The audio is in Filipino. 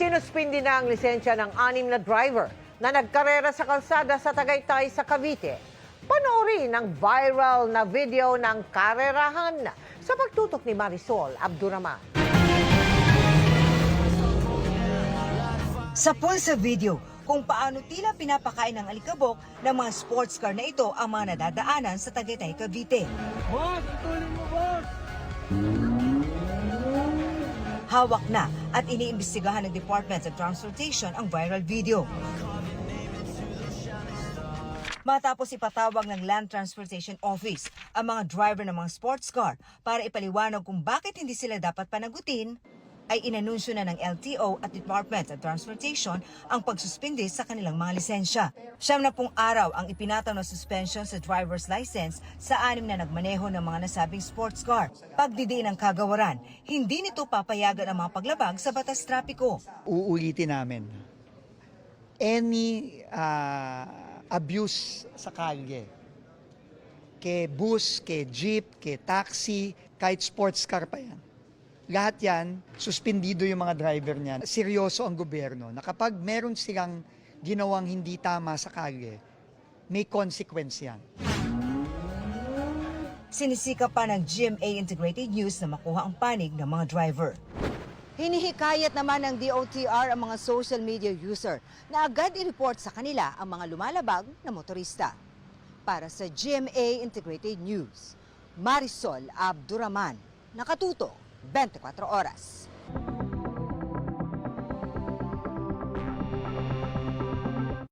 Sinuspindi na ang lisensya ng 6 na driver na nagkarera sa kalsada sa Tagaytay sa Cavite. Panoorin ang viral na video ng karerahan sa pagtutok ni Marisol Abduraman. Sapul sa video kung paano tila pinapakain ng alikabok ng mga sports car na ito ang mga nadadaanan sa Tagaytay, Cavite. Boss, itulin mo, boss! Hawak na at iniimbestigahan ng Department of Transportation ang viral video. Matapos ipatawag ng Land Transportation Office ang mga driver ng mga sports car para ipaliwanag kung bakit hindi sila dapat panagutin, ay inanunsyo na ng LTO at Department of Transportation ang pagsuspindi sa kanilang mga lisensya. 70 araw ang ipinataw na suspension sa driver's license sa 6 na nagmaneho ng mga nasabing sports car. Pagdidiin ng kagawaran, hindi nito papayagan ang mga paglabag sa batas trapiko. Uulitin namin. Any abuse sa kalye, ke bus, ke jeep, ke taxi, kahit sports car pa yan. Lahat yan, suspindido yung mga driver niyan. Seryoso ang gobyerno na kapag meron silang ginawang hindi tama sa kalye, may consequence yan. Sinisika pa ng GMA Integrated News na makuha ang panig ng mga driver. Hinihikayat naman ng DOTR ang mga social media user na agad i-report sa kanila ang mga lumalabag na motorista. Para sa GMA Integrated News, Marisol Abduraman, nakatutok 24 oras.